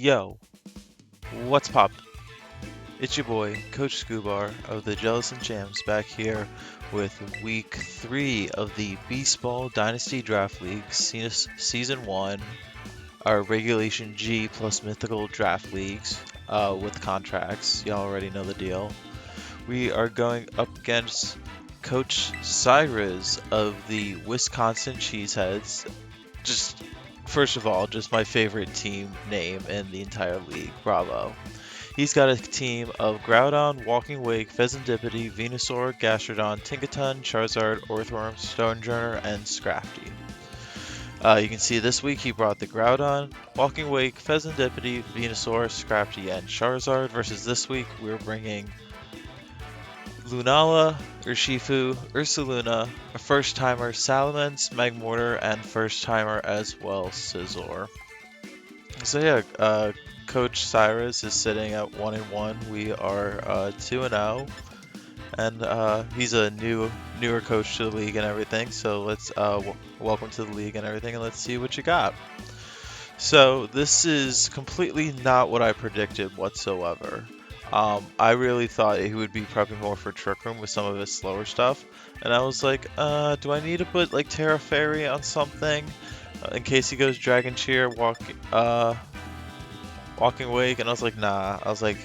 Yo, what's pop? It's your boy, Coach Scubar of the Jellicent Jams, back here with week 3 of the Beast Ball Dynasty Draft League, Season 1, our Regulation G plus Mythical Draft Leagues with contracts. Y'all already know the deal. We are going up against Coach Cyruz of the Wisconsin Cheeseheads. Just First of all, just my favorite team name in the entire league. Bravo. He's got a team of Groudon, Walking Wake, Pheasantipity, Venusaur, Gastrodon, Tinkaton, Charizard, Orthworm, Stonjourner, and Scrafty. You can see this week he brought the Groudon, Walking Wake, Pheasantipity, Venusaur, Scrafty, and Charizard, versus this week we're bringing Lunala, Urshifu, Ursaluna, a first-timer Salamence, Magmortar, and first-timer as well Scizor. So yeah, Coach Cyrus is sitting at 1-1. We are 2-0, and he's a newer coach to the league and everything. So let's welcome to the league and everything, and let's see what you got. So this is completely not what I predicted whatsoever. I really thought he would be prepping more for Trick Room with some of his slower stuff, and I was like, do I need to put like Terra Fairy on something in case he goes Dragon Cheer, Walking Wake? And I was like, nah. I was like,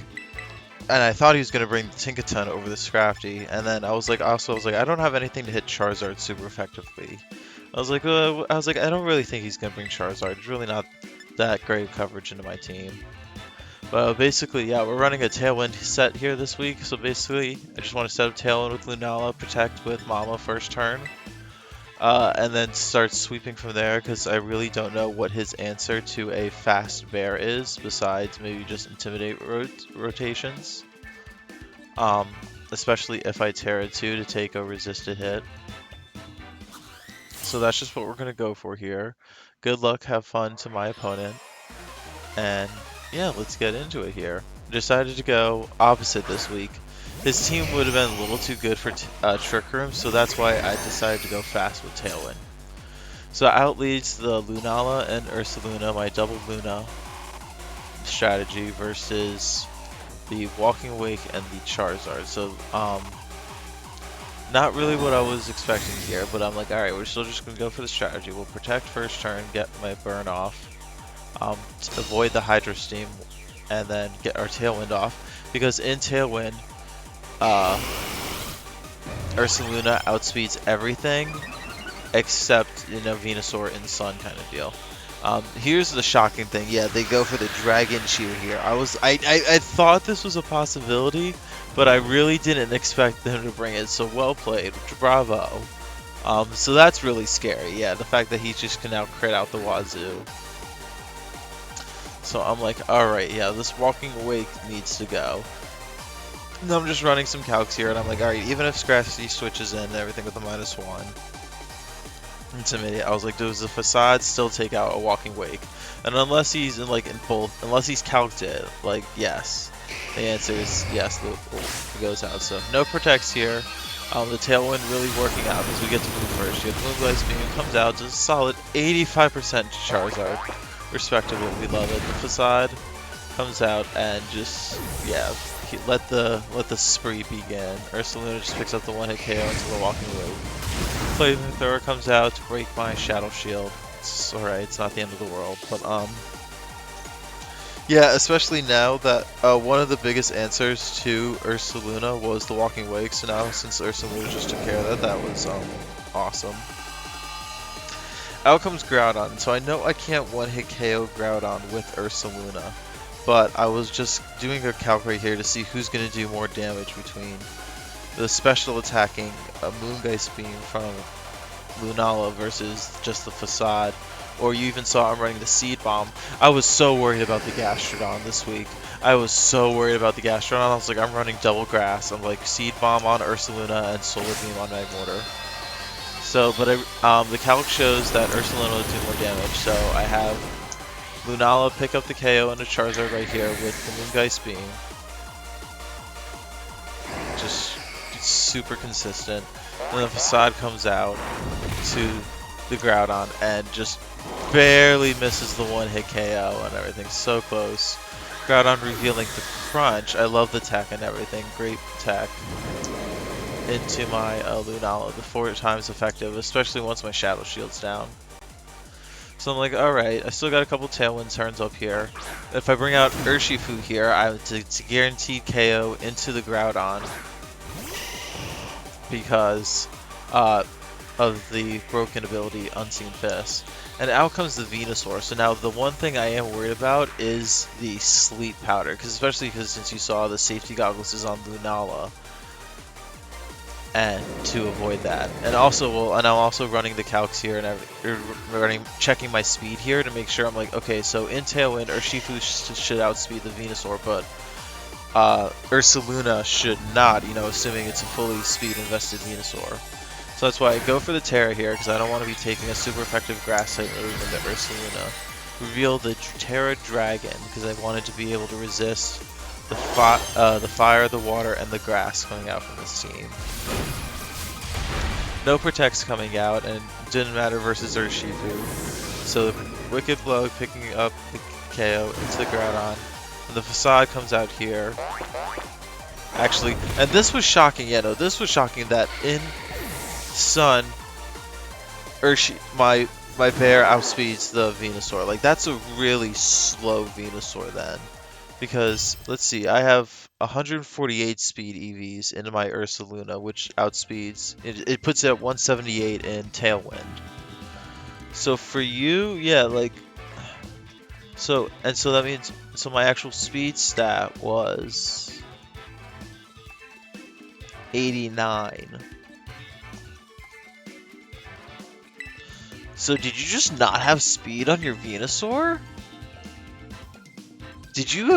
and I thought he was gonna bring the Tinkaton over the Scrafty, and then I was like, I don't have anything to hit Charizard super effectively. I was like, I don't really think he's gonna bring Charizard. It's really not that great coverage into my team. But basically, yeah, we're running a Tailwind set here this week. So basically, I just want to set up Tailwind with Lunala, Protect with Mama first turn, and then start sweeping from there, because I really don't know what his answer to a fast bear is, besides maybe just Intimidate rotations. Especially if I Terra 2 to take a resisted hit. So that's just what we're going to go for here. Good luck, have fun to my opponent, and yeah, let's get into it here. Decided to go opposite this week. His team would have been a little too good for Trick Room, so that's why I decided to go fast with Tailwind. So out leads the Lunala and Ursaluna, my double Luna strategy, versus the Walking Wake and the Charizard. So, not really what I was expecting here, but I'm like, alright, we're still just going to go for the strategy. We'll Protect first turn, get my burn off. To avoid the Hydro Steam, and then get our Tailwind off, because in Tailwind, Ursaluna outspeeds everything except, Venusaur in Sun kind of deal. Here's the shocking thing. Yeah, they go for the Dragon Cheer here. I thought this was a possibility, but I really didn't expect them to bring it. So well played, bravo. So that's really scary. Yeah, the fact that he just can now crit out the wazoo. So I'm like, alright, yeah, this Walking Awake needs to go. And I'm just running some calcs here, and I'm like, alright, even if Scrafty switches in and everything with a -1, Intimidate, I was like, does the Facade still take out a Walking Wake? And unless he's unless he's calced it, like, yes. The answer is yes, it goes out. So no Protects here. The Tailwind really working out because we get to move first. You have Moonblast Beam comes out, does a solid 85% to Charizard. Respectively, we love it. The Facade comes out and just, yeah, let the spree begin. Ursaluna just picks up the one-hit KO into the Walking Wake. Flamethrower comes out to break my Shadow Shield. It's alright, it's not the end of the world, but yeah, especially now that one of the biggest answers to Ursaluna was the Walking Wake. So now, since Ursaluna just took care of that, that was awesome. Out comes Groudon, so I know I can't one-hit KO Groudon with Ursaluna, but I was just doing a calc right here to see who's going to do more damage between the special attacking Moongeist Beam from Lunala versus just the Facade, or you even saw I'm running the Seed Bomb. I was so worried about the Gastrodon this week. I was so worried about the Gastrodon. I was like, I'm running double grass. I'm like Seed Bomb on Ursaluna and Solar Beam on Magmortar. So, but the calc shows that Ursaluna will do more damage, so I have Lunala pick up the KO and a Charizard right here with the Moongeist Beam. Just super consistent. And the Facade comes out to the Groudon and just barely misses the one-hit KO and everything. So close. Groudon revealing the Crunch. I love the tech and everything. Great tech. Into my Lunala. The 4 times effective, especially once my Shadow Shield's down. So I'm like, alright, I still got a couple Tailwind turns up here. If I bring out Urshifu here, it's a guaranteed KO into the Groudon. Because of the broken ability Unseen Fist. And out comes the Venusaur. So now the one thing I am worried about is the Sleep Powder. Especially because since you saw the safety goggles is on Lunala. And to avoid that. And also, and I'm also running the calcs here and checking my speed here to make sure I'm like, okay, so in Tailwind, Urshifu should outspeed the Venusaur, but Ursaluna should not, assuming it's a fully speed invested Venusaur. So that's why I go for the Terra here, because I don't want to be taking a super effective Grass type move into Ursaluna. Reveal the Terra Dragon, because I wanted to be able to resist the fire, the water, and the grass coming out from this team. No Protects coming out, and it didn't matter versus Urshifu. So Wicked Blow picking up the KO into the Groudon. And the Facade comes out here. Actually, and this was shocking, this was shocking that in Sun, my bear outspeeds the Venusaur. Like, that's a really slow Venusaur then. Because, let's see, I have 148 speed EVs into my Ursaluna, which outspeeds, it puts it at 178 in Tailwind. So for you, yeah, like, so that means, so my actual speed stat was 89. So did you just not have speed on your Venusaur?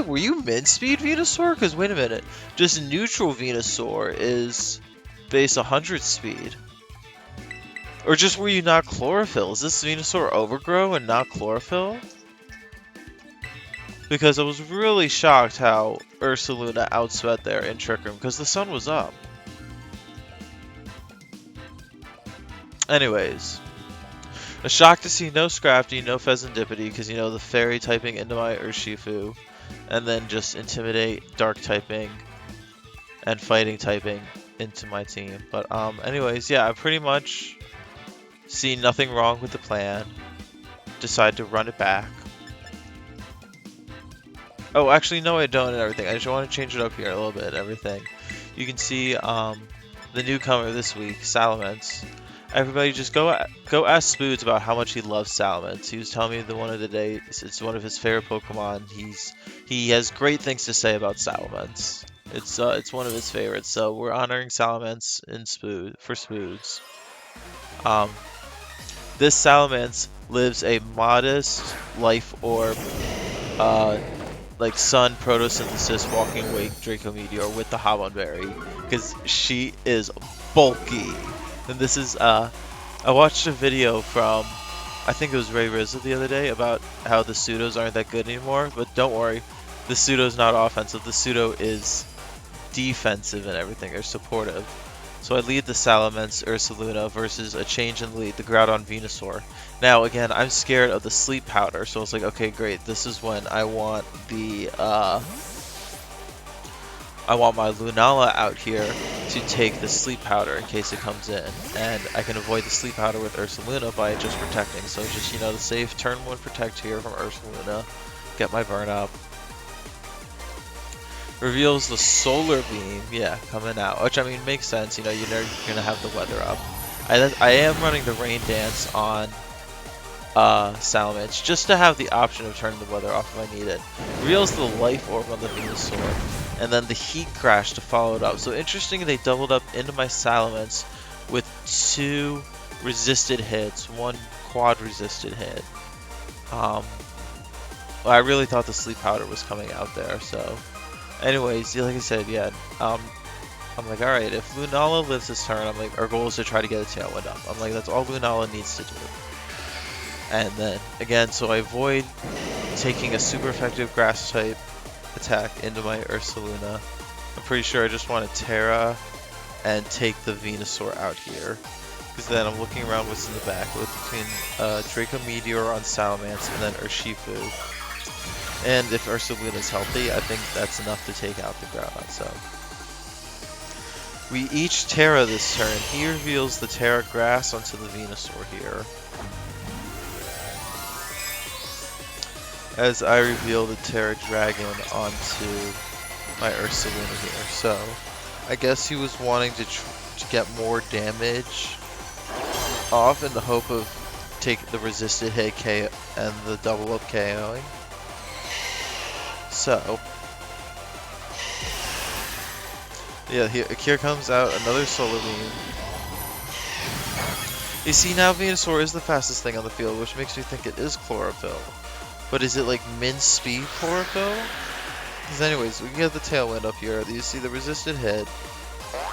Were you min-speed Venusaur? Because wait a minute, just neutral Venusaur is base 100 speed. Or just were you not Chlorophyll? Is this Venusaur Overgrow and not Chlorophyll? Because I was really shocked how Ursaluna outsped there in Trick Room, because the sun was up. Anyways. A shock to see no Scrafty, no Pheasantipity, because the Fairy typing into my Urshifu, and then just Intimidate, Dark typing, and Fighting typing into my team. But anyways, yeah, I pretty much see nothing wrong with the plan. Decide to run it back. Oh, actually, no, I don't and everything. I just want to change it up here a little bit and everything. You can see the newcomer this week, Salamence. Everybody just go ask Spoods about how much he loves Salamence. He was telling me the one of the day it's one of his favorite Pokemon. He has great things to say about Salamence. It's one of his favorites. So we're honoring Salamence for Spoods. This Salamence lives a modest life orb, like Sun, Photosynthesis, Walking Wake, Draco Meteor with the Habon Berry, because she is bulky. And this is, I watched a video from, I think it was Ray Rizzo the other day, about how the pseudos aren't that good anymore, but don't worry, the pseudo's not offensive, the pseudo is defensive and everything, or supportive. So I lead the Salamence Ursaluna versus a change in lead, the Groudon Venusaur. Now again, I'm scared of the Sleep Powder, so it's like, okay, great, this is when I want the, I want my Lunala out here to take the Sleep Powder in case it comes in. And I can avoid the Sleep Powder with Ursaluna by just protecting. So just, the safe turn 1 protect here from Ursaluna. Get my burn up. Reveals the Solar Beam, yeah, coming out. Which, I mean, makes sense, you're gonna have the weather up. I am running the Rain Dance on Salamence, just to have the option of turning the weather off if I need it. Reveals the Life Orb on the Venusaur. And then the Heat Crash to follow it up. So interesting, they doubled up into my Salamence with 2 resisted hits, 1 quad resisted hit. Well, I really thought the Sleep Powder was coming out there, so. Anyways, like I said, yeah, I'm like, alright, if Lunala lives this turn, I'm like, our goal is to try to get a Tailwind up. I'm like, that's all Lunala needs to do. And then, again, so I avoid taking a super effective Grass type attack into my Ursaluna. I'm pretty sure I just want to Terra and take the Venusaur out here. Because then I'm looking around what's in the back, with between Draco Meteor on Salamence and then Urshifu. And if Ursaluna's healthy, I think that's enough to take out the Groudon. So we each Terra this turn. He reveals the Terra Grass onto the Venusaur here, as I reveal the Terra Dragon onto my Ursaluna here. So I guess he was wanting to get more damage off in the hope of take the resisted hit K and the double up KOing. So yeah, here comes out another Solar Beam. You see, now Venusaur is the fastest thing on the field, which makes me think it is Chlorophyll. But is it like min speed Chlorophyll? Because anyways, we can get the Tailwind up here. You see the resisted hit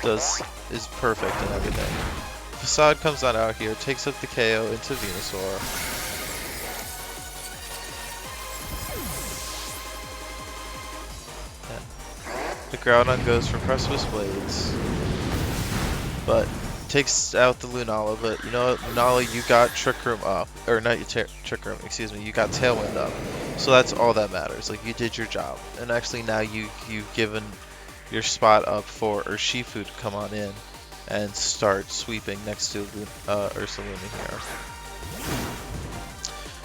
is perfect and everything. Facade comes on out here, takes up the KO into Venusaur. And the Groudon goes for Precipice Blades, but takes out the Lunala. But you know what, Lunala, you got Trick Room up, or not your Trick Room, excuse me. You got Tailwind up, so that's all that matters. Like, you did your job, and actually now you've given your spot up for Urshifu to come on in and start sweeping next to Ursaluna here.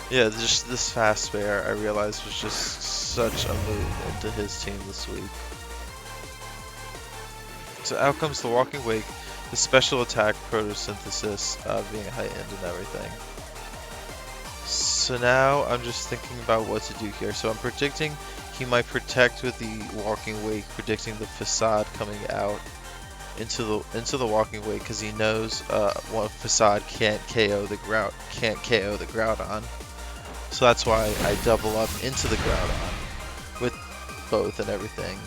Yeah, just this fast bear, I realized, was just such a move into his team this week. So out comes the Walking Wake, the special attack photosynthesis being heightened and everything. So now I'm just thinking about what to do here. So I'm predicting he might protect with the Walking Wake, predicting the Facade coming out into the Walking Wake, because he knows one Facade can't KO the Groudon. So that's why I double up into the Groudon with both and everything.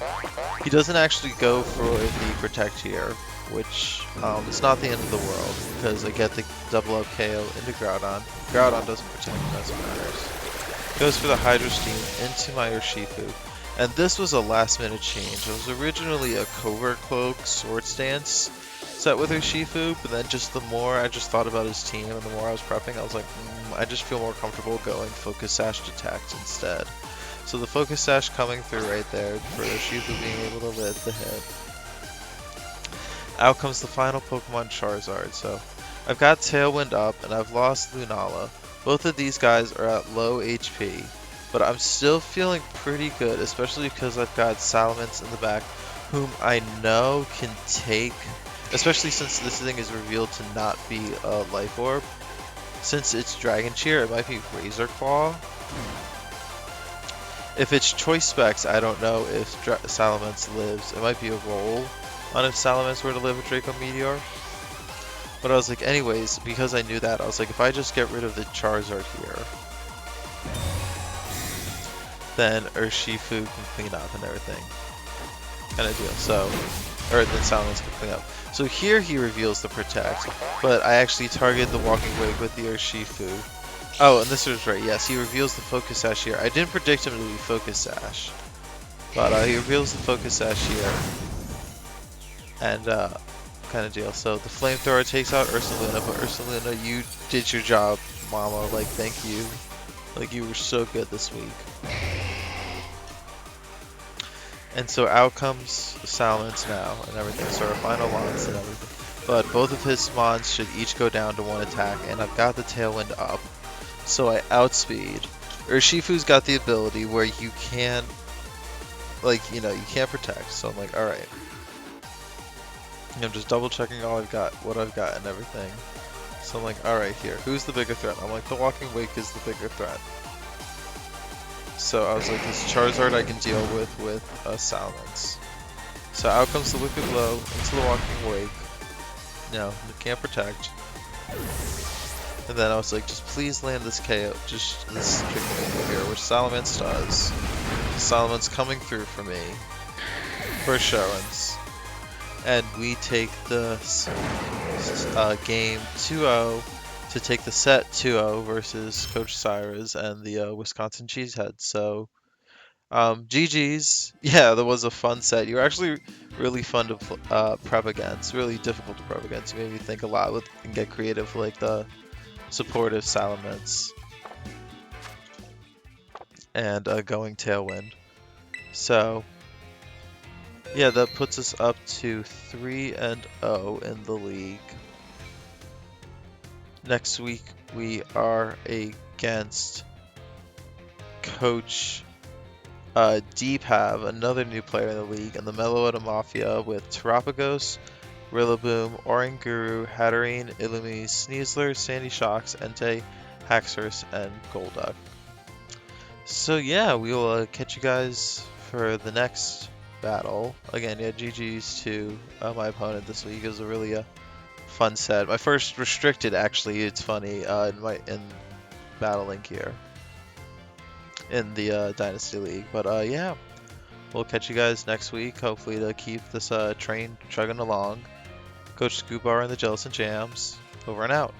He doesn't actually go for the Protect here, which is not the end of the world, because I get the double up KO into Groudon. Groudon doesn't protect, that's what matters. Goes for the Hydro Steam into my Urshifu. And this was a last minute change. It was originally a Covert Cloak Swords Dance set with Urshifu, but then just the more I just thought about his team and the more I was prepping, I was like, I just feel more comfortable going Focus Sash Detect instead. So the Focus Sash coming through right there for Urshifu being able to live the hit. Out comes the final Pokemon, Charizard. So I've got Tailwind up and I've lost Lunala. Both of these guys are at low HP, but I'm still feeling pretty good, especially because I've got Salamence in the back, whom I know can take, especially since this thing is revealed to not be a Life Orb. Since it's Dragon Cheer, it might be Razor Claw. If it's Choice Specs, I don't know if Salamence lives. It might be a roll on if Salamence were to live with Draco Meteor. But I was like, anyways, because I knew that, I was like, if I just get rid of the Charizard here, then Urshifu can clean up and everything. Kind of deal. So, or then Salamence can clean up. So here he reveals the Protect, but I actually target the Walking Wake with the Urshifu. Oh, and this was right, yes, he reveals the Focus Sash here. I didn't predict him to be Focus Sash, but he reveals the Focus Sash here. And, kind of deal. So the Flamethrower takes out Ursaluna, but Ursaluna, you did your job, mama. Like, thank you. Like, you were so good this week. And so out comes Salamence now and everything. So our final lines and everything. But both of his Mons should each go down to one attack, and I've got the Tailwind up. So I outspeed. Urshifu's got the ability where you can't, like, you know, you can't protect. So I'm like, alright. I'm just double checking what I've got and everything. So I'm like, alright, here, who's the bigger threat? I'm like, the Walking Wake is the bigger threat. So I was like, this Charizard I can deal with Salamence. So out comes the Wicked Blow into the Walking Wake. No, you can't protect. And then I was like, just please land this KO, just this Trick Room here, which Salamence does. Salamence coming through for me. For assurance. And we take the game 2-0 to take the set 2-0 versus Coach Cyruz and the Wisconsin Cheeseheads. So GG's. Yeah, that was a fun set. You were actually really fun to prep against. Really difficult to prep against. You made me think a lot with and get creative, like the supportive Salamence and going Tailwind. So yeah, that puts us up to 3-0 in the league. Next week we are against Coach Deepav, another new player in the league, and the Meloetta Mafia with Terapagos, Rillaboom, Oranguru, Hatterene, Illumi, Sneasler, Sandy Shocks, Entei, Haxorus, and Golduck. So yeah, we will catch you guys for the next battle. Again, yeah, GG's to my opponent this week. It was a really fun set. My first restricted, actually. It's funny in Battle Link here in the Dynasty League. But yeah, we'll catch you guys next week. Hopefully to keep this train chugging along. Coach Scubar and the Jellicent Jams. Over and out.